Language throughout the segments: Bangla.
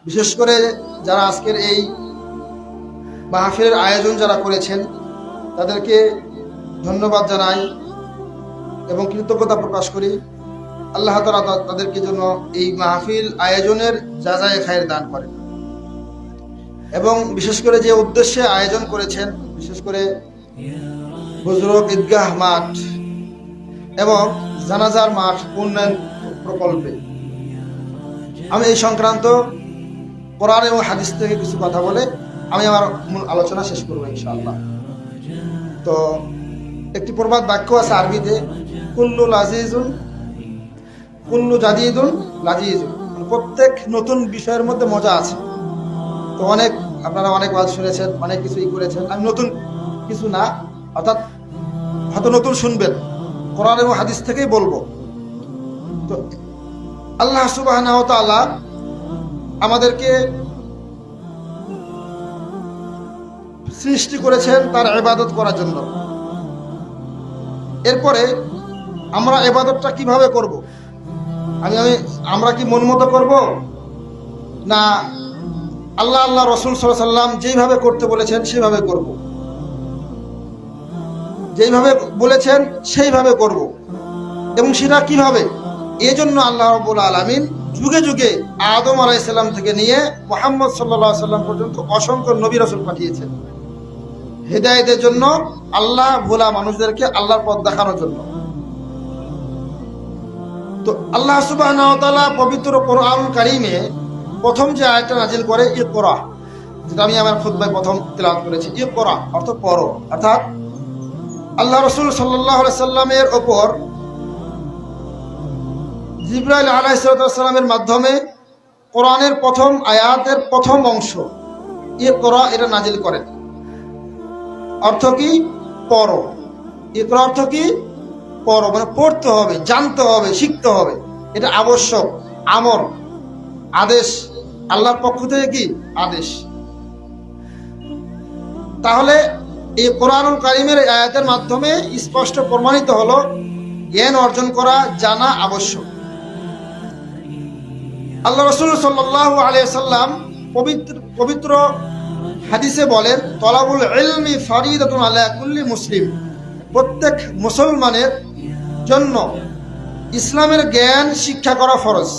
বিশেষ করে যারা আজকের এই মাহফিলের আয়োজন যারা করেছেন তাদেরকে ধন্যবাদ জানাই এবং কৃতজ্ঞতা প্রকাশ করি। আল্লাহ তাআলা তাদেরকে জন্য এই মাহফিল আয়োজনের জাযায়ে খায়ের দান করেন। এবং বিশেষ করে যে উদ্দেশ্যে আয়োজন করেছেন, বিশেষ করে বুজুর্গ ঈদগাহ মাঠ এবং জানাজার মাঠ উন্নয়ন প্রকল্পে, আমি এই সংক্রান্ত কোরআন এবং হাদিস থেকে কিছু কথা বলে আমি আমার মূল আলোচনা শেষ করবো ইনশাআল্লাহ। তো একটি প্রবাদ বাক্য আছে আরবিতে, কুল্লু লাজিজুন কুল্লু জাদিদুন লাজিজুন, প্রত্যেক নতুন বিষয়ের মধ্যে মজা আছে। তো আপনারা অনেক ওয়াজ শুনেছেন, অনেক কিছুই করেছেন। আমি নতুন কিছু না, অর্থাৎ হয়তো নতুন শুনবেন, কোরআন এবং হাদিস থেকেই বলবো। তো আল্লাহ সুবহানাহু ওয়া তাআলা আমাদেরকে সৃষ্টি করেছেন তার ইবাদত করার জন্য। এরপরে আমরা ইবাদতটা কিভাবে করব? আমরা কি মন মতো করব, না আল্লাহ রাসূল সাল্লাল্লাহু আলাইহি ওয়াসাল্লাম যেইভাবে করতে বলেছেন সেইভাবে করব? যেইভাবে বলেছেন সেইভাবে করব। এবং সেটা কিভাবে? এই জন্য আল্লাহ রাব্বুল আলামিন যুগে যুগে আদম আলাইহিস সালাম থেকে নিয়ে মুহাম্মদ সাল্লাল্লাহু আলাইহি ওয়াসাল্লাম পর্যন্ত অসংখ্য নবী রাসূল পাঠিয়েছেন হেদায়েতের জন্য, আল্লাহ ভোলা মানুষদেরকে আল্লাহর পথ দেখানোর জন্য। তো আল্লাহ সুবহানাহু ওয়া তাআলা পবিত্র কোরআনুল কারীমে প্রথম যে আয়াতটা নাজিল করে ইকরা, যেটা আমি আমার খুতবায় প্রথম তেলাওয়াত করেছি, ইকরা অর্থ পড়ো। অর্থাৎ আল্লাহ রাসূল সাল্লাল্লাহু আলাইহি সাল্লামের ওপর জিবরাইল আলাইহিস সালামের মাধ্যমে কোরআনের প্রথম আয়াতের প্রথম অংশ ইকরা এটা নাজিল করেন। অর্থ কি? পড়ো। ইকরা অর্থ কি? পড়ো, মানে পড়তে হবে, জানতে হবে, শিখতে হবে। এটা আবশ্যক, আমর, আদেশ, আল্লাহর পক্ষ থেকে কি আদেশ। তাহলে এই কোরআনুল কারীমের আয়াতের মাধ্যমে স্পষ্ট প্রমাণিত হলো জ্ঞান অর্জন করা, জানা আবশ্যক। আল্লাহ রাসূল সাল্লাল্লাহু আলাইহি সাল্লাম পবিত্র হাদিসে বলেন, তলাবুল ইলমি ফারিদাতুন আলা কুল্লি মুসলিম, প্রত্যেক মুসলমানের জন্য ইসলামের জ্ঞান শিক্ষা করা ফরজ।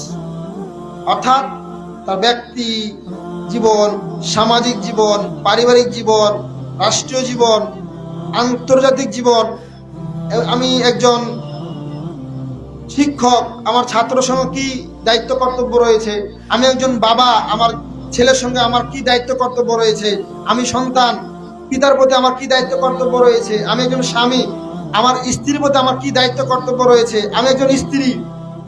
অর্থাৎ তার ব্যক্তি জীবন, সামাজিক জীবন, পারিবারিক জীবন, রাষ্ট্রীয় জীবন, আন্তর্জাতিক জীবন। আমি একজন শিক্ষক, আমার ছাত্রের সঙ্গে কি দায়িত্ব কর্তব্য রয়েছে, আমি একজন বাবা, আমার ছেলের সঙ্গে আমার কি দায়িত্ব কর্তব্য রয়েছে, আমি সন্তান, পিতার প্রতি আমার কি দায়িত্ব কর্তব্য রয়েছে, আমি একজন স্বামী, আমার স্ত্রীর প্রতি আমার কি দায়িত্ব কর্তব্য রয়েছে, আমি একজন স্ত্রী,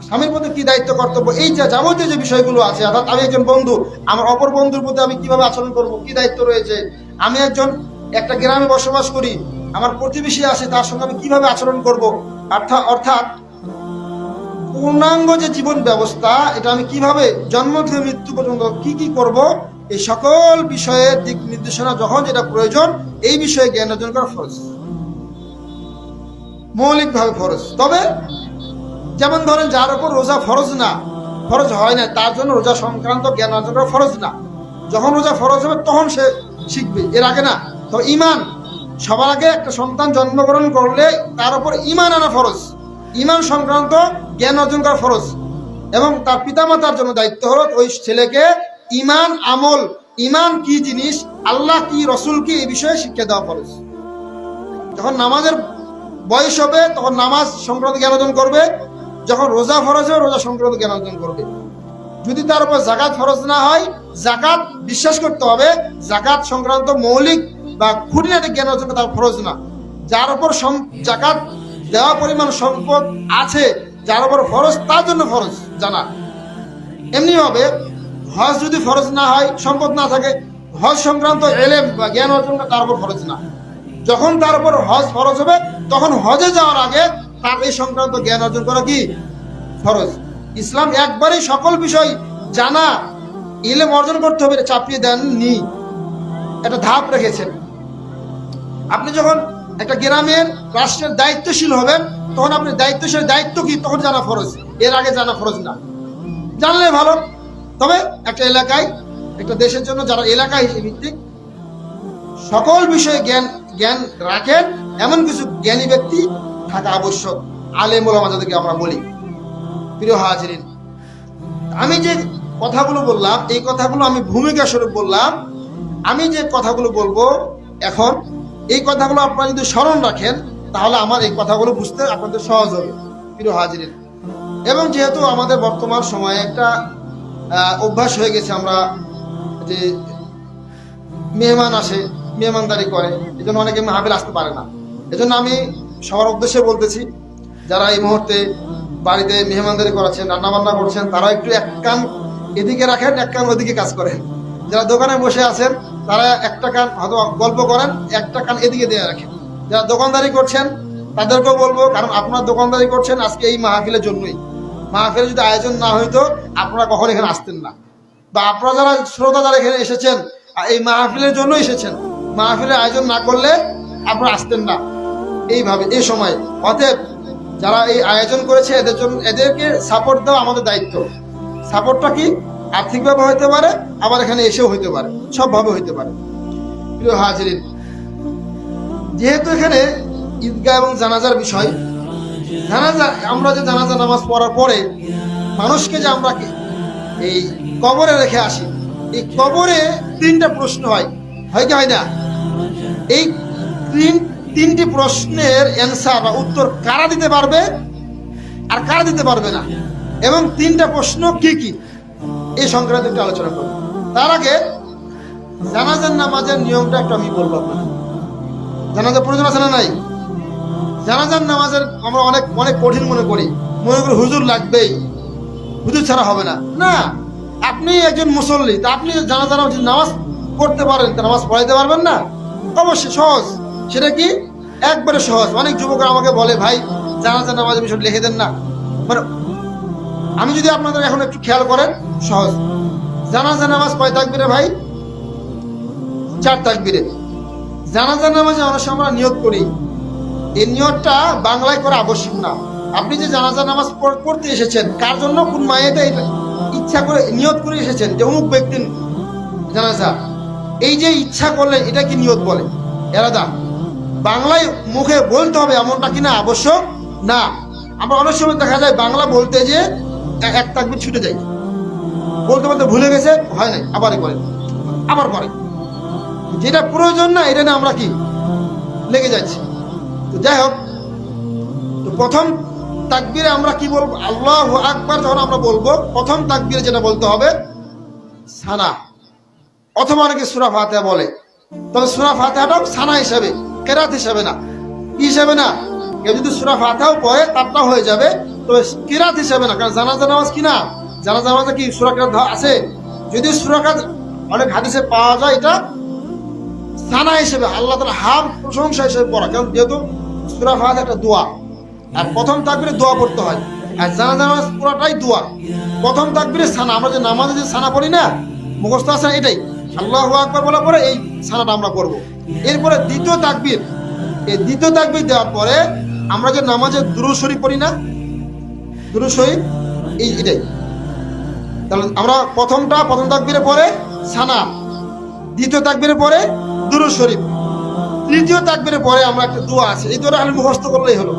স্বামীর প্রতি কি দায়িত্ব কর্তব্য, এই যে যাবতীয় যে বিষয়গুলো আছে। অর্থাৎ আমি একজন বন্ধু, আমার অপর বন্ধুর প্রতি আমি কিভাবে আচরণ করব, কি দায়িত্ব রয়েছে। আমি একটা গ্রামে বসবাস করি, আমার প্রতিবেশী আছে, তার সঙ্গে আমি কিভাবে আচরণ করব। অর্থাৎ পূর্ণাঙ্গ যে জীবন ব্যবস্থা, এটা আমি কিভাবে জন্ম থেকে মৃত্যু পর্যন্ত কি কি করব, এই সকল বিষয়ের দিক নির্দেশনা যখন যেটা প্রয়োজন, এই বিষয়ে জ্ঞান অর্জন করা ফরজ, মৌলিকভাবে ফরজ। তবে যেমন ধরেন যার উপর রোজা ফরজ হয় না, তার জন্য রোজা সংক্রান্ত জ্ঞান অর্জন করা ফরজ না। যখন রোজা ফরজ হবে তখন সে শিখবে, এর আগে না। তো ঈমান, সবার আগে একটা সন্তান জন্মগ্রহণ করলে তার উপর ঈমান আনা ফরজ, ঈমান সংক্রান্ত জ্ঞান অর্জন করা ফরজ। এবং তার পিতামাতার জন্য দায়িত্ব হলো ওই ছেলেকে ঈমান, আমল, ঈমান কি জিনিস, আল্লাহ কি, রসুল কি, এই বিষয়ে শিক্ষা দেওয়া ফরজ। যখন নামাজের বয়স হবে তখন নামাজ সংক্রান্ত জ্ঞান অর্জন করবে, যখন রোজা ফরজ হবে রোজা সংক্রান্ত জ্ঞান অর্জন করবে। যদি তার উপর যাকাত ফরজ না হয়, যাকাত বিশ্বাস করতে হবে, যাকাত সংক্রান্ত মৌলিক বা খুঁটিনাটি জ্ঞান অর্জন তার ফরজ না। যার উপর যাকাত দেওয়া পরিমাণ সম্পদ আছে, যার উপর ফরজ, তার জন্য ফরজ জানা। এমনি হবে হজ যদি ফরজ না হয়, সম্পদ না থাকে, হজ সংক্রান্ত এলেম বা জ্ঞান অর্জন তার উপর ফরজ না। যখন তার উপর হজ ফরজ হবে তখন হজে যাওয়ার আগে তার এই সংক্রান্ত জ্ঞান অর্জন করা কি ফরজ। ইসলাম একবারই সকল বিষয় জানা, ইলম অর্জন করতে হবে, চাপিয়ে দেননি, একটা ধাপ রেখেছেন। আপনি যখন একটা গ্রামের রাষ্ট্রের দায়িত্বশীল হবেন তখন আপনি দায়িত্বশীল দায়িত্ব কি তখন জানা ফরজ, এর আগে জানা ফরজ না। জানলে ভালো। তবে একটা এলাকায় একটা দেশের জন্য যারা এলাকা ভিত্তিক সকল বিষয়ে জ্ঞান জ্ঞান রাখেন এমন কিছু জ্ঞানী ব্যক্তি থাকা আবশ্যক, আলেম ওলামা যাদেরকে আমরা বলি। প্রিয় হাজিরিন, আমি যে কথাগুলো বললাম এই কথাগুলো আমি ভূমিকা স্বরূপ বললাম। আমি যে কথাগুলো বলবো এখন, এই কথাগুলো আপনারা যদি স্মরণ রাখেন তাহলে আমার এই কথাগুলো বুঝতে আপনাদের সহজ হবে প্রিয় হাজিরিন। এবং যেহেতু আমাদের বর্তমান সময়ে একটা অভ্যাস হয়ে গেছে, আমরা যে মেহমান আসে মেহমানদারি করে, এই জন্য অনেকে মাহফিল আসতে পারে না। এজন্য আমি সবার উদ্দেশ্যে বলতেছি, যারা এই মুহূর্তে বাড়িতে মেহমানদারি করাচ্ছেন, রান্নাবান্না করছেন, তারা একটু এক কান এদিকে রাখেন, এক কান ওদিকে কাজ করেন। যারা দোকানে বসে আছেন তারা একটা কান হয়তো গল্প করেন, একটা কান এদিকে দিয়ে রাখেন। যারা দোকানদারি করছেন তাদেরকেও বলবো, কারণ আপনারা দোকানদারি করছেন আজকে এই মাহফিলের জন্যই। মাহফিলের যদি আয়োজন না হইতো আপনারা কখন এখানে আসতেন না। বা আপনারা যারা শ্রোতা যারা এখানে এসেছেন এই মাহফিলের জন্য এসেছেন, মাহফিলের আয়োজন না করলে আপনারা আসতেন না এইভাবে এই সময়। অতএব যারা এই আয়োজন করেছে এদের জন্য, এদেরকে সাপোর্ট দেওয়া আমাদের দায়িত্ব। সাপোর্টটা কি? আর্থিকভাবে হইতে পারে, আবার এখানে এসেও হইতে পারে, সবভাবে হইতে পারে। প্রিয় হাজিরিন, যেহেতু এখানে ঈদগাহ এবং জানাজার বিষয়, জানাজা আমরা যে জানাজা নামাজ পড়ার পরে মানুষকে যে আমরা এই কবরে রেখে আসি, এই কবরে তিনটা প্রশ্ন হয় কি হয় না? এই তিনটি প্রশ্নের অ্যান্সার বা উত্তর কারা দিতে পারবে আর কারা দিতে পারবে না, এবং তিনটা প্রশ্ন কি কি, এই সংক্রান্ত একটু আলোচনা করব। তার আগে জানাজার নামাজের নিয়মটা একটু আমি বলবো আপনাকে। জানাজার প্রয়োজন আছে না নাই? জানাজার নামাজের আমরা অনেক অনেক কঠিন মনে করি হুজুর লাগবেই, হুজুর ছাড়া হবে না। না, আপনি একজন মুসল্লি, তা আপনি জানাজার নামাজ পড়তে পারেন, তা নামাজ পড়াইতে পারবেন না? অবশ্যই সহজ। সেটা কি? একবারে সহজ। অনেক যুবকরা আমাকে বলে, ভাই জানাজার নামাজের বিষয় লিখে দেন না। মানে আমি যদি আপনাদের এখন একটু খেয়াল করেন, সহজ। জানাজার নামাজ কয় তাকবীরে ভাই? 4 তাকবীরে। জানাজার নামাজে অনেক সময় আমরা নিয়ত করি, এই নিয়তটা বাংলায় করা আবশ্যক না। আপনি যে জানাজার নামাজ পড়তে এসেছেন, কার জন্য, কোন মায়েতে ইচ্ছা করে নিয়ত করে এসেছেন যে অমুক ব্যক্তির জানাজা, এই যে ইচ্ছা করলেন, এটা কি নিয়ত বলে? এরাদা বাংলায় মুখে বলতে হবে এমনটা কিনা আবশ্যক না। আমরা অনেক সময় দেখা যায় বাংলা বলতে যে এক তাকবীর ছুটে যায়, বলতে বলতে ভুলে গেছে, হয় নাই, আবার করে আবার করে, যেটা প্রয়োজন না এটা না আমরা কি লেগে যাচ্ছি। তো যাই হোক, তো প্রথম তাকবীরে আমরা কি বলবো? আল্লাহু আকবার যখন আমরা বলবো, প্রথম তাকবীরে যেটা বলতে হবে সানা, অথবা অনেকে সূরা ফাতিহা বলে, তবে সূরা ফাতিহাটাও সানা হিসাবে, কেরাত হিসাবে না। কি হিসাবে না? কেউ যদি সূরা ফাতিহাও পড়ে তারটাও হয়ে যাবে, তবে কেরাত হিসাবে না। কারণ জানাজা নামাজ কি না, জানাজা নামাজে কি সূরা কেরাত আছে? যদি সূরা কেরাত অনেক হাদিসে পাওয়া যায়, এটা সানা হিসেবে, আল্লাহ তাআলা হাম প্রশংসা হিসেবে পড়া। কারণ যেহেতু সূরা ফাতিহা একটা দোয়া, আর প্রথম তাকবীরে দোয়া পড়তে হয়, আর জানাজা নামাজ পুরাটাই দোয়া। প্রথম তাকবীরে সানা, আমরা যে নামাজে যে সানা পড়ি না, মুখস্থ আছে এটাই, আল্লাহু আকবার বলার পরে এই সানাটা আমরা পড়বো। এরপরে দ্বিতীয় তাকবীর, এই দ্বিতীয় তাকবীর দেওয়ার পরে আমরা যে নামাজে দুরূদ শরীফ পড়ি না, দুরূদ শরীফ, এটাই। তাহলে আমরা প্রথম তাকবীরে পরে সানা, দ্বিতীয় তাকবীরে পরে দুরূদ শরীফ, তৃতীয় তাকবীরে পরে আমরা একটা দোয়া আছে, এই দোয়াটা খালি মুখস্থ করলেই হলো।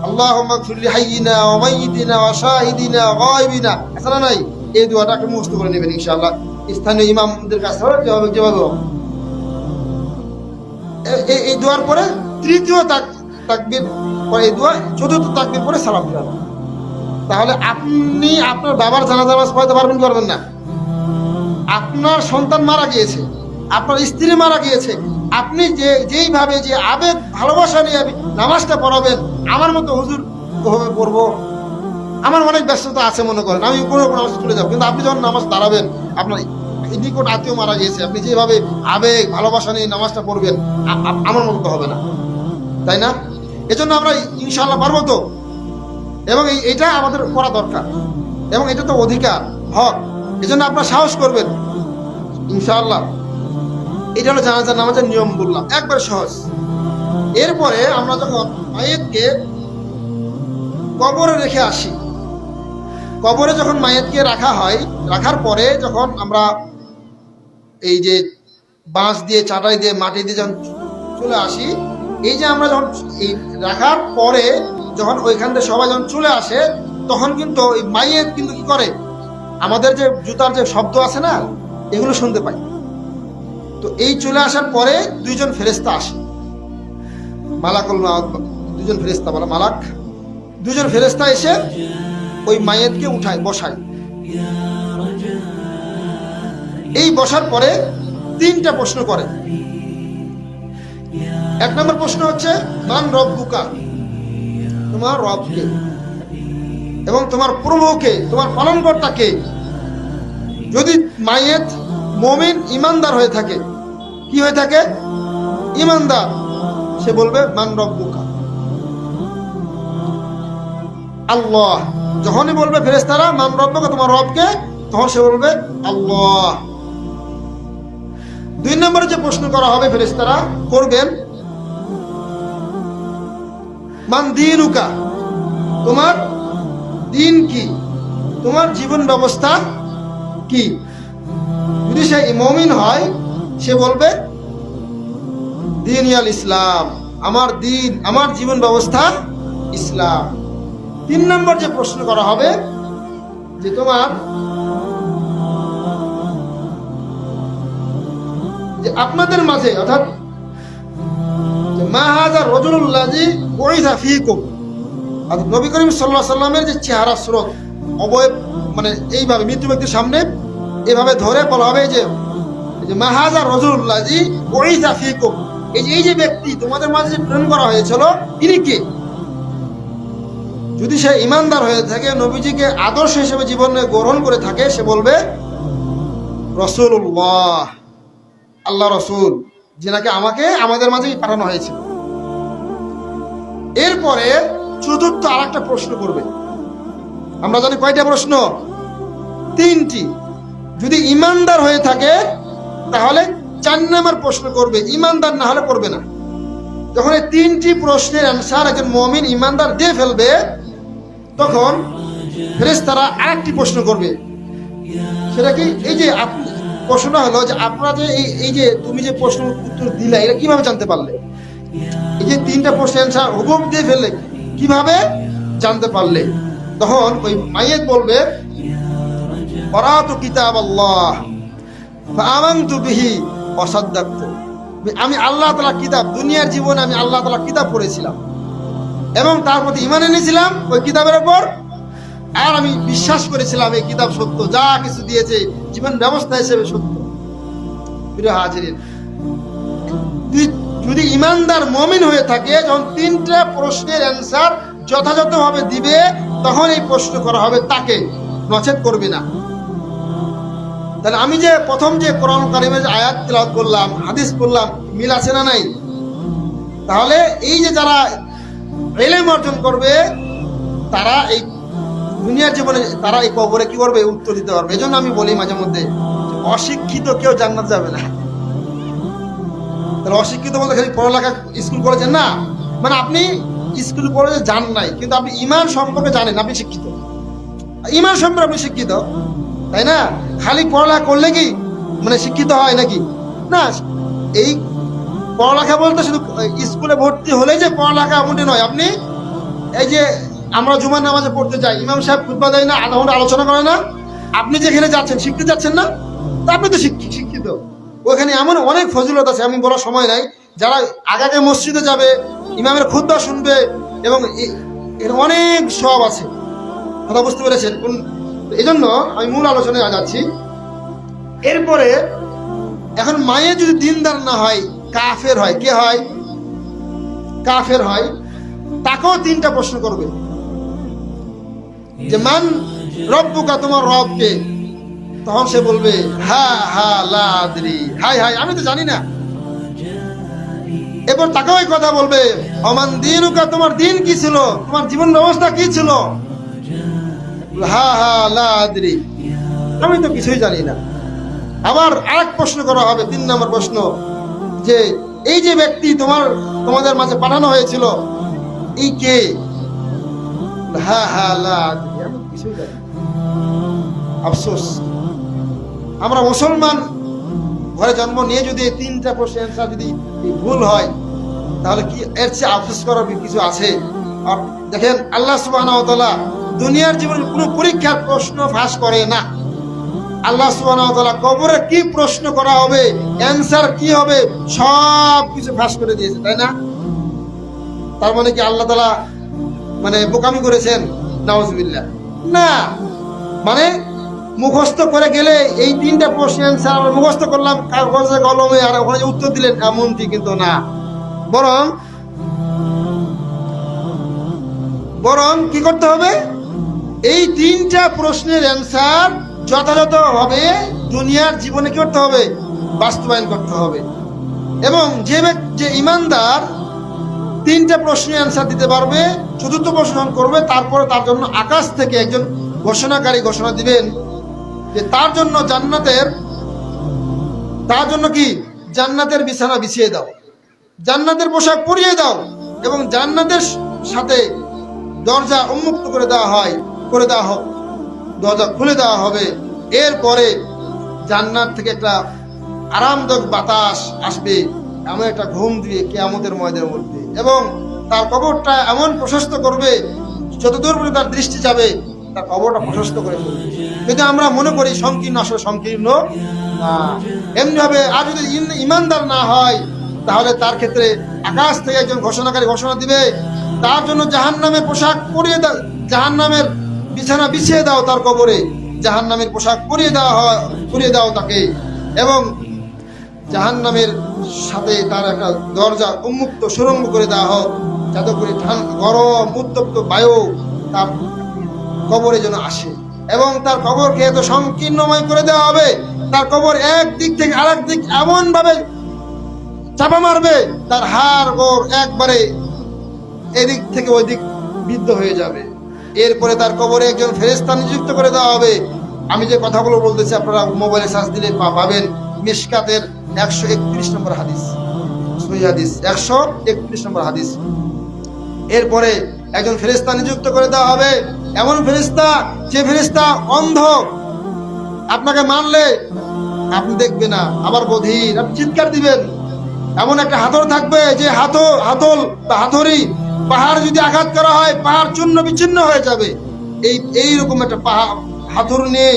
আল্লাহুম্মা গফির লিহাইয়িনা ওয়া মাইয়িতিনা ওয়া শাহিদিনা ওয়া গায়বিনা, আসলে নাই, এই দোয়াটা একটু মুখস্থ করে নেবেন ইনশাআল্লাহ। স্থানীয় ইমামদের কাছে যেভাবে এই দোয়ার পরে তৃতীয় তাকবীর পরে এই দোয়া, চতুর্থ তাকবীর পরে সালাম ফিরানো। তাহলে আপনি আপনার বাবার জানাজা নামাজ পড়াতে পারবেন, পারবেন না? আপনার সন্তান মারা গিয়েছে, আপনার স্ত্রী মারা গিয়েছে, আপনি যেইভাবে যে আবেগ ভালোবাসা নিয়ে নামাজটা পড়াবেন, আমার মতো হুজুর ওভাবে পড়বো, আমার অনেক ব্যস্ততা আছে মনে করেন, আমি কোনো নামাজ চলে যাবো, কিন্তু আপনি যখন নামাজ দাঁড়াবেন, আপনার নিকট আত্মীয় মারা গিয়েছে, আপনি যেভাবে আবেগ ভালোবাসা নিয়ে নামাজটা পড়বেন, আমার মতো তো হবে না, তাই না? এজন্য আমরা ইনশাআল্লাহ পারবো তো, এবং এটা আমাদের করা দরকার, এবং এটা তো অধিকার, হক। এজন্য আপনারা সাহস করবেন ইনশাআল্লাহ। এটা হলো জানাজার নামাজের নিয়ম বললাম, একবার সহজ। এরপরে আমরা যখন মাইয়িতকে কবরে রেখে আসি, কবরে যখন মাইয়িতকে রাখা হয়, রাখার পরে যখন আমরা এই যে বাঁশ দিয়ে, চাটাই দিয়ে, মাটি দিয়ে যখন চলে আসি, এই যে আমরা যখন এই রাখার পরে যখন ওইখান থেকে সবাই যখন চলে আসে, তখন কিন্তু ওই মাইয়েত কিন্তু কি করে, আমাদের যে জুতার যে শব্দ আছে না, এগুলো শুনতে পাই। তো এই চলে আসার পরে দুইজন ফেরেশতা আসে, মালাকুল মাউত, দুজন ফেরেশতা বলা মালাক, দুজন ফেরেশতা এসে ওই মাইয়েতকে উঠায়, বসায়। এই বসার পরে তিনটা প্রশ্ন করে। এক নম্বর প্রশ্ন হচ্ছে মান রব্বুকা, তোমার রব কে, এবং তোমার প্রভু কে, তোমার পালনকর্তা কে। যদি মাইয়েত মুমিন ইমানদার হয়ে থাকে, কি হয়ে থাকে, ইমানদার, সে বলবে মান রব্বুকা, আল্লাহ। যখনই বলবে ফেরেশতারা মান রব্বুকা, তোমার রবকে, তখন সে বলবে আল্লাহ। দুই নম্বরে যে প্রশ্ন করা হবে ফেরেশতারা করবেন, মান দীনুকা, তোমার দিন কি, তোমার জীবন ব্যবস্থা কি। যদি সে মুমিন হয়, সে বলবে দীনুল ইসলাম, আমার দিন, আমার জীবন ব্যবস্থা ইসলাম। তিন নম্বর যে প্রশ্ন করা হবে যে তোমার যে আপনাদের মাঝে, অর্থাৎ মা হাযা রাজুলুল্লাযী বুইসা ফীকুম, অর্থাৎ নবী করিম সাল্লাল্লাহু আলাইহি সাল্লামের যে চেহারা স্রোত, অবয়ব, মানে এইভাবে মৃত্যু ব্যক্তির সামনে এভাবে ধরে বলা হবে যে মা হাযা রাজুলুল্লাযী বুইসা ফীকুম, এই যে ব্যক্তি তোমাদের মাঝে যে প্রেরণ করা হয়েছিল, ইনি কে। যদি সে ইমানদার হয়ে থাকে, নবীজিকে আদর্শ হিসেবে জীবনে গ্রহণ করে থাকে, সে বলবে রাসূলুল্লাহ, আল্লাহ রসুল, যিনাকে আমাদের মাঝে পাঠানো হয়েছে। এরপরে চতুর্থ আর একটা প্রশ্ন করবে। আমরা জানি কয়টা প্রশ্ন, তিনটি। যদি ইমানদার হয়ে থাকে তাহলে 4 নম্বর প্রশ্ন করবে, ইমানদার না হলে করবে না। যখন এই তিনটি প্রশ্নের অ্যান্সার একজন মুমিন ইমানদার দিয়ে ফেলবে, তখন ফেরেশতারা আরেকটি প্রশ্ন করবে। সেটা কি, এই যে প্রশ্নটা হলো যে আপনারা যে এই যে তুমি যে প্রশ্ন উত্তর দিলে, এটা কিভাবে জানতে পারলে। এই যে তিনটা প্রশ্নের অ্যান্সার হুবহু দিয়ে ফেললে, কিভাবে জানতে পারলে। তখন ওই মাইয়েত বলবে করাতু কিতাবাল্লাহ ফাআমানতু বিহি ওয়া সাদ্দাকতু, আমি আল্লাহ তাআলা কিতাব, দুনিয়ার জীবনে আমি আল্লাহ তাআলা কিতাব পড়েছিলাম এবং তার প্রতি ঈমান এনেছিলাম ওই কিতাবের উপর, আর আমি বিশ্বাস করেছিলাম এই কিতাব সত্য, যা কিছু দিয়েছে জীবন ব্যবস্থা হিসেবে সত্য। প্রিয় হাজিরিন, যদি ইমানদার মুমিন হয়ে থাকে, যখন তিনটা প্রশ্নের অ্যান্সার যথাযথভাবে দিবে, তখন এই প্রশ্ন করা হবে তাকে, নচেত করবে না। তাহলে আমি যে প্রথম যে কোরআন কারিমের আয়াত তেলাওয়াত করলাম, হাদিস পড়লাম, মিল আছে না নাই? তাহলে এই যে যারা ইলম অর্জন করবে, তারা এই দুনিয়ার জীবনে, তারা এই কবরে কি করবে, উত্তর দিতে পারবে। এজন্য আমি বলি মাঝে মধ্যে, অশিক্ষিত কেউ জান্নাত যাবে না। তাহলে অশিক্ষিত বলতে খালি পড়ালেখা স্কুল কলেজে না, মানে আপনি স্কুল কলেজে যান নাই, কিন্তু আপনি ঈমান সম্পর্কে জানেন, আপনি শিক্ষিত। ঈমান সম্পর্কে আপনি শিক্ষিত, তাই না? খালি পড়ালেখা করলে কি মানে শিক্ষিত হয় নাকি? না, এই পড়ালেখা বলতে শুধু স্কুলে ভর্তি হলেই যে পড়ালেখা এমনটি নয়। আপনি এই যে আমরা জুমার নামাজে পড়তে যাই, ইমাম সাহেব খুতবা দেয় না, আধা ঘন্টা আলোচনা করে না, আপনি যেখানে যাচ্ছেন শিখতে যাচ্ছেন না, তা আপনি তো শিক্ষিত। ওখানে এমন অনেক ফজিলত আছে, আমি বলার সময় নাই। যারা আগে মসজিদে যাবে, ইমামের খুতবা শুনবে, এবং এর অনেক সওয়াব আছে। কথা বুঝতে পেরেছেন? এই জন্য আমি মূল আলোচনায় যাচ্ছি। এরপরে এখন মায়ে যদি দিনদার না হয়, কাফের হয়, কে হয়? কাফের হয়, তাকেও তিনটা প্রশ্ন করবে যে মান রব্বুকা, তোমার রব কে। তখন সে বলবে হা হা লা আদরি, হাই হাই আমি তো জানি না। এরপর তাকেও এই কথা বলবে অমান দীনুকা, তোমার দিন কি ছিল, তোমার জীবন ব্যবস্থা কি ছিল। হা হা লা আদরি, আমি তো কিছুই জানি না। আবার আরেক প্রশ্ন করা হবে, 3 নম্বর প্রশ্ন, যে এই যে ব্যক্তি তোমাদের মাঝে পাঠানো হয়েছিল, এই কে। হা হা লা আদরি, আমি কিছুই জানি না। আফসোস, আমরা মুসলমান ঘরে জন্ম নিয়ে যদি এই 3টা প্রশ্নের অ্যান্সার যদি ভুল হয়, তাহলে কি এর চেয়ে আফসোস করার কিছু আছে? আর দেখেন, আল্লাহ সুবহানাহু ওয়া তাআলা দুনিয়ার জীবনে কোনো পরীক্ষার প্রশ্ন ফাঁস করে না। আল্লাহ সুবহানাহু ওয়া তাআলা কবরে কি প্রশ্ন করা হবে, অ্যান্সার কি হবে, সব কিছু ফাঁস করে দিয়েছে, তাই না? তার মানে কি আল্লাহ তাআলা মানে বোকামি করেছেন? নাউজুবিল্লাহ। না, মানে মুখস্থ করে গেলে এই 3টা প্রশ্নের অ্যান্সার আমরা মুখস্থ করলাম কাগজে কলমে, আর ওখানে যে উত্তর দিলেন এমনটি কিন্তু না। বরং কি করতে হবে, এই 3টা প্রশ্নের অ্যান্সার যথাযথভাবে দুনিয়ার জীবনে কি করতে হবে, বাস্তবায়ন করতে হবে। এবং যে ইমানদার 3টা প্রশ্নের অ্যান্সার দিতে পারবে, 4র্থ প্রশ্ন করবে, তারপরে তার জন্য আকাশ থেকে একজন ঘোষণাকারী ঘোষণা দিবেন যে তার জন্য কি জান্নাতের বিছানা বিছিয়ে দাও, জান্নাতের পোশাক পরিয়ে দাও, এবং জান্নাতের সাথে দরজা উন্মুক্ত করে দেওয়া হোক, দরজা খুলে দেওয়া হবে। এরপরে জান্নাত থেকে একটা আরামদায়ক বাতাস আসবে, এমন একটা ঘুম দিয়ে কিয়ামতের ময়দানের মধ্যে, এবং তার কবরটা এমন প্রশস্ত করবে, যতদূর পর্যন্ত তার দৃষ্টি যাবে তার কবরটা প্রশস্ত করে ফেলবে। যদি আমরা মনে করি সংকীর্ণ, আসলে সংকীর্ণ না। এমনি ভাবে আর যদি ইমানদার না হয়, তাহলে তার ক্ষেত্রে আকাশ থেকে একজন ঘোষণাকারী ঘোষণা দিবে, তার জন্য জাহান্নামের পোশাক পরিয়ে দাও, জাহান্নামের বিছানা বিছিয়ে দাও, তার কবরে জাহান্নামের পোশাক পরিয়ে দাও তাকে, এবং জাহান্নামের সাথে তার একটা দরজা উন্মুক্ত সুরঙ্গ করে দেওয়া হোক, যাতে করে গরম উত্তপ্ত বায়ু তার কবরে যেন আসে, এবং তার কবরকে এত সংকীর্ণময় করে দেওয়া হবে, তার কবর এক দিক থেকে আরেক দিক এমন ভাবে চাপা মারবে, তার হাড় গোড় একবারে এদিক থেকে ওই দিক বিদ্ধ হয়ে যাবে। এরপরে তার কবরে একজন ফেরেশতা নিযুক্ত করে দেওয়া হবে। আমি যে কথাগুলো বলতেছি আপনারা মোবাইলে সার্চ দিলে পাবেন। মিশকাতের 131 নম্বর হাদিস, সহিহ হাদিস 131 নম্বর হাদিস। এরপরে একজন ফেরেশতা নিযুক্ত করে দেওয়া হবে, এমন ফেরেশতা যে ফেরেশতা অন্ধ, আপনাকে মানলে আপনি দেখবে না, আবার বধির, আপনি চিৎকার দিবেন। এমন একটা হাতল থাকবে, যে হাতল বা হাতুড়ি পাহাড় যদি আঘাত করা হয়, পাহাড় চূর্ণ বিচ্ছিন্ন হয়ে যাবে। এইরকম একটা হাতুড়ি নিয়ে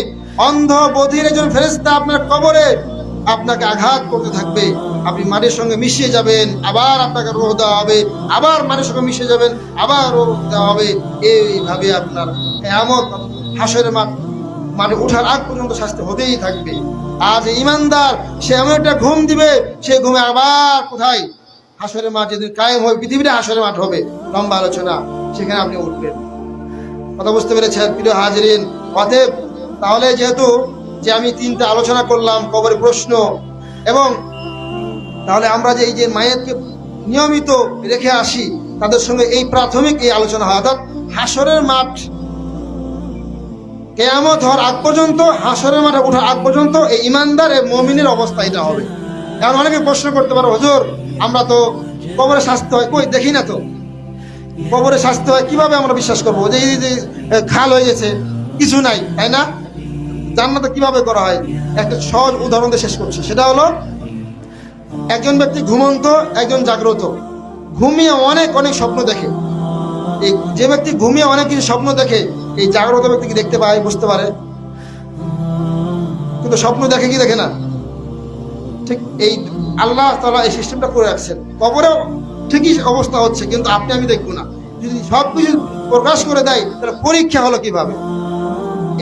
অন্ধ বধির একজন ফেরেশতা আপনার কবরে আপনাকে আঘাত করতে থাকবে। আপনি মাটির সঙ্গে মিশিয়ে যাবেন, আবার আপনাকে রূহ দেওয়া হবে, আবার মাটির সঙ্গে মিশে যাবেন, আবার রূহ দেওয়া হবে। এইভাবে আপনার কিয়ামত হাসরের মাঠে ওঠার আগ পর্যন্ত শাস্তি হতেই থাকবে। আজ ইমানদার সে এমন একটা ঘুম দিবে, সে ঘুমে আবার কোথায়, হাসরের মাঠ যেদিন কায়েম হবে, পৃথিবীতে হাসরের মাঠ হবে, লম্বা আলোচনা, সেখানে আপনি উঠবেন। কথা বুঝতে পেরেছেন প্রিয় হাজিরিন? অতএব তাহলে যেহেতু যে আমি 3টা আলোচনা করলাম, কবরে প্রশ্ন, এবং তাহলে আমরা যে এই যে মায়েরকে নিয়মিত রেখে আসি, তাদের সঙ্গে এই প্রাথমিক এই আলোচনা হয়, অর্থাৎ হাসরের মাঠ কিয়ামত হওয়ার আগ পর্যন্ত, হাসরের মাঠে ওঠার আগ পর্যন্ত এই ইমানদার মুমিনের অবস্থা এটা হবে। কারণ অনেকে প্রশ্ন করতে পারো, হুজুর আমরা তো কবরে শাস্তি হয়, কই দেখি না তো, কবরে শাস্তি হয় কিভাবে আমরা বিশ্বাস করবো? যে এই যে খাল হয়ে গেছে, কিছু নাই, তাই না? জান্নাতে কিভাবে করা হয়? একটা সহজ উদাহরণ দিয়ে শেষ করছি। সেটা হলো, একজন ব্যক্তি ঘুমন্ত, একজন জাগ্রত। ঘুমিয়ে অনেক স্বপ্ন দেখে। এই যে ব্যক্তি ঘুমিয়ে অনেক কিছু স্বপ্ন দেখে, এই জাগ্রত ব্যক্তি কি দেখতে পায়, বুঝতে পারে, কিন্তু স্বপ্ন দেখে কি দেখে না। ঠিক এই আল্লাহ তাআলা এই সিস্টেমটা করে রাখছেন। কবরেও ঠিকই অবস্থা হচ্ছে, কিন্তু আপনি আমি দেখবো না। যদি সবকিছু প্রকাশ করে দেয়, তাহলে পরীক্ষা হলো কিভাবে?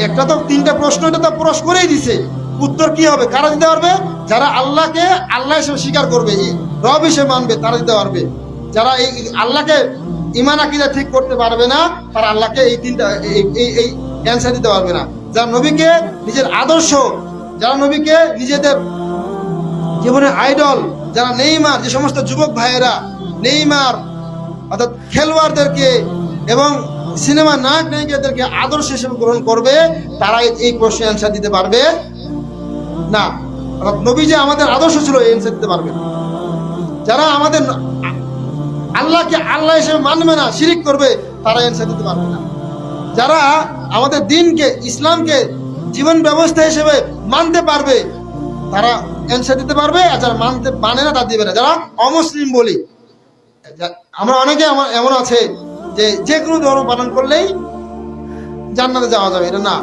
একটা তো 3টা প্রশ্ন, এটা তো প্রশ্ন করেই দিছে, উত্তর কি হবে? কারা দিতে পারবে? যারা আল্লাহকে আল্লাহ হিসেবে স্বীকার করবে, রব হিসেবে মানবে, তারা দিতে পারবে। যারা এই আল্লাহকে ঈমান আকীদা ঠিক করতে পারবে না, তারা আল্লাহকে এই 3টা এই অ্যান্সার দিতে পারবে না। যারা নবীকে নিজের আদর্শ, যারা নবীকে নিজেদের জীবনের আইডল, যারা নেইমার, যে সমস্ত যুবক ভাইয়েরা নেইমার অর্থাৎ খেলোয়াড়দেরকে এবং সিনেমা নায়ক নায়িকাদেরকে আদর্শ হিসেবে গ্রহণ করবে, তারা এই প্রশ্নের অ্যান্সার দিতে পারবে না। অর্থাৎ নবী যে আমাদের আদর্শ ছিল, এই অ্যান্সার দিতে পারবে না। যারা আমাদের আল্লাহকে আল্লাহ হিসেবে মানবে না, শিরিক করবে, তারা অ্যান্সার দিতে পারবে না। যারা আমাদের দ্বীনকে, ইসলামকে জীবন ব্যবস্থা হিসেবে মানতে পারবে, তারা অ্যান্সার দিতে পারবে, আর যারা মানে না তারা দিবে না, যারা অমুসলিম বলি। আমরা অনেকে এমন আছে যে যে কোনো ধর্ম পালন করলেই জান্নাতে যাওয়া যাবে, এটা না।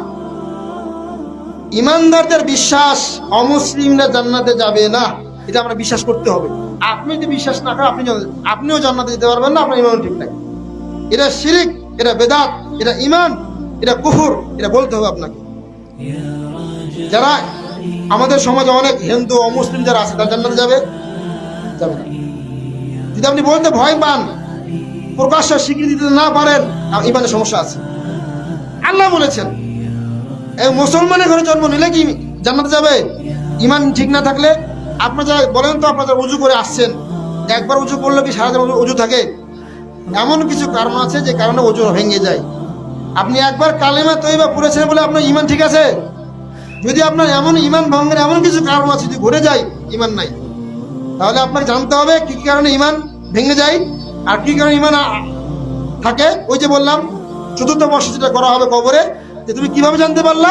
ইমানদারদের বিশ্বাস অমুসলিমরা জান্নাতে যাবে না, এটা আমরা বিশ্বাস করতে হবে। আপনি যদি বিশ্বাস না করেন আপনিও জান্নাতে যেতে পারবেন না, আপনার ইমান ঠিক নাই। এটা শিরিক, এটা বেদাত, এটা ইমান, এটা কুফর, এটা বলতে হবে আপনাকে। যারা আমাদের সমাজে অনেক হিন্দু অমুসলিম যারা আছে তারা জান্নাতে যাবে যাবে না। যদি আপনি বলতে ভয় পান, প্রকাশ্য স্বীকৃতি দিতে না পারেন, ইমানের সমস্যা আছে। আল্লাহ বলেছেন এই মুসলমানের ঘরে জন্ম নিলে কি জান্নাতে যাবে? ইমান ঠিক না থাকলে। আপনার যারা বলেন তো, আপনারা উজু করে আসছেন, একবার উজু করলে কি সারাদিন উজু থাকে? এমন কিছু কারণ আছে যে কারণে উজু ভেঙে যায়। আপনি একবার কালেমা তৈবা পড়েছেন বলে আপনার ইমান ঠিক আছে? যদি আপনার এমন ইমান ভঙ্গের এমন কিছু কারণ আছে, যদি ঘুরে যায় ইমান নাই, তাহলে আপনাকে জানতে হবে কি কি কারণে ইমান ভেঙে যায় আর কি কারণে ইমান থাকে। ওই যে বললাম চতুর্থ বর্ষ যেটা করা হবে কবরে, যে তুমি কিভাবে জানতে পারলা?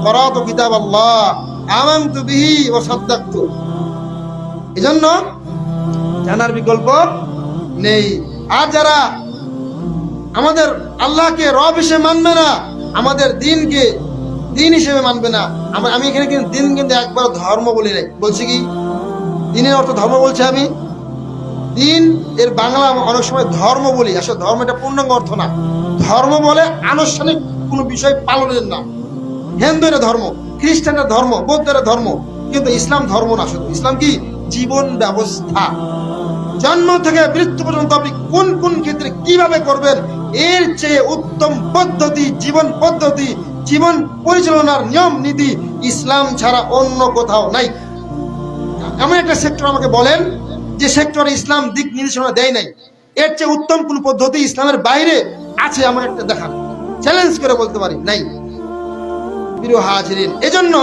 করাতু কিতাব আল্লাহ আমানতু বিহি ওয়া সাদ্দাকতু। এজন্য জানার বিকল্প নেই। আর যারা আমাদের আল্লাহকে রব হিসেবে মানবে না, আমাদের দিনকে দিন হিসেবে মানবে না। আমি এখানে কিন্তু দিন কিন্তু একবার ধর্ম বলি নাই, বলছি কি দিনের অর্থ ধর্ম বলছি আমি। দিন এর বাংলা অনেক সময় ধর্ম বলি, আসলে ধর্ম এটা পূর্ণাঙ্গ অর্থ না। ধর্ম বলে আনুষ্ঠানিক কোনো বিষয় পালনের নাম। হিন্দুরা ধর্ম, খ্রিস্টানরা ধর্ম, বৌদ্ধরা ধর্ম, কিন্তু ইসলাম ধর্ম না। শুধু ইসলাম কি জীবন ব্যবস্থা। জন্ম থেকে মৃত্যু পর্যন্ত আপনি কোন কোন ক্ষেত্রে কিভাবে করবেন, এর চেয়ে উত্তম পদ্ধতি, জীবন পদ্ধতি, জীবন পরিচালনার নিয়ম নীতি ইসলাম ছাড়া অন্য কোথাও নাই। এমন একটা সেক্টর আমাকে বলেন যে সেক্টরে ইসলাম দিক নির্দেশনা দেয় নাই, এর চেয়ে উত্তম কোন পদ্ধতি ইসলামের বাইরে আছে আমাকে একটা দেখান। চ্যালেঞ্জ করে বলতে পারি নাই। প্রিয় হাজিরিন, এজন্য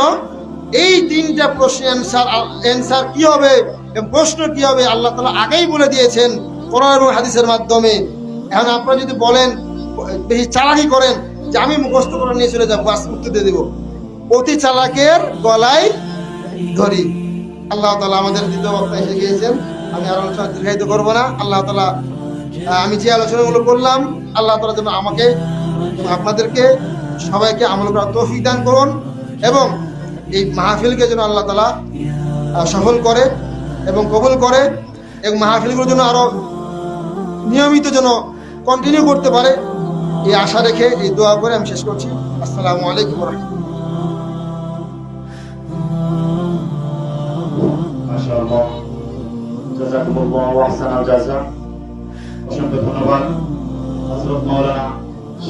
এই তিনটা প্রশ্নের অ্যান্সার কি হবে, প্রশ্ন কি হবে আল্লাহ তাআলা আগেই বলে দিয়েছেন কোরআন এবং হাদিসের মাধ্যমে। এখন আপনারা যদি বলেন, বেশি চালাকি করেন যে আমি মুখস্থ করে নিয়ে চলে যাবো, বাস উত্তর দিয়ে দেবো, অতি চালাকের গলায় ধরি। আল্লাহ তাআলা আমাদের দ্বিতীয় বক্তা এসে গিয়েছেন, আমি আর আলোচনা দীর্ঘায়িত করবো না। আল্লাহ তাআলা আমি যে আলোচনাগুলো করলাম, আল্লাহ তাআলা যেন আমাকে আপনাদেরকে সবাইকে আমল করার তৌফিক দান করুন, এবং এই মাহফিলকে যেন আল্লাহ তাআলা সফল করে এবং কবুল করে, এবং মাহফিলগুলো যেন আরো নিয়মিত যেন কন্টিনিউ করতে পারে, এই আশা রেখে এই দোয়া করে আমি শেষ করছি। আসসালামু আলাইকুম ওয়া রাহমাতুল্লাহ। মাশাআল্লাহ, জাযাকুমুল্লাহু আহসানাল জাযা। অসংখ্য ধন্যবাদ হযরত মাওলানা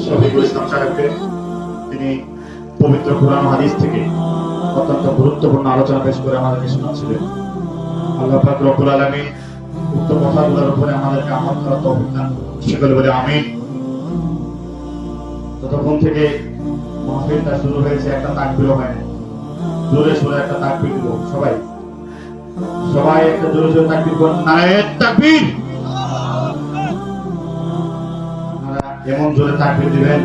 শফিকুল ইসলাম সাহেবকে। তিনি পবিত্র কোরআন হাদিস থেকে অত্যন্ত গুরুত্বপূর্ণ আলোচনা পেশ করে আমাদেরকে শোনাচ্ছিলেন। আল্লাহ পাক রব্বুল আলামিন উক্ত কথাগুলোর উপরে আমাদেরকে আমল করার তৌফিক দান করুন। সকলে বলে আমিন। ততক্ষণ থেকে মাহফিলটা শুরু হয়েছে, একটা তাকবীরও হয় না। জোরে সোরে একটা তাকবীর দিব সবাই, সবাই একটা জোরে জোরে তাকবীর করুন। নারায়ে তাকবীর। আপনারা এমন জোরে তাকবীর দিবেন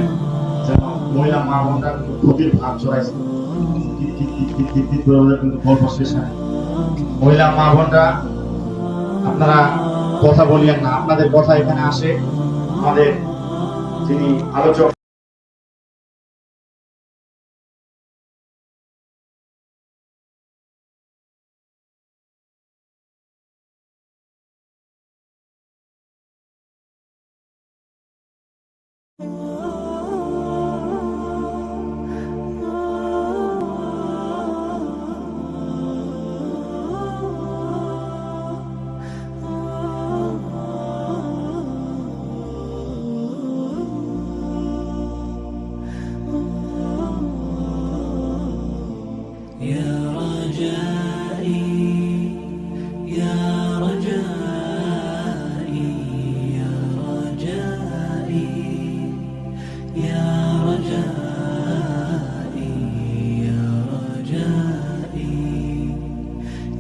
যেন মহিলা মা বোনরা ক্ষতির ভাগ ছড়াইছে। কিন্তু গল্প শেষ হয়। মহিলা মা বোনরা আপনারা কথা বলিয়েন না, আপনাদের কথা এখানে আসে। আমাদের যিনি আলোচক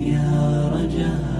يا رجائي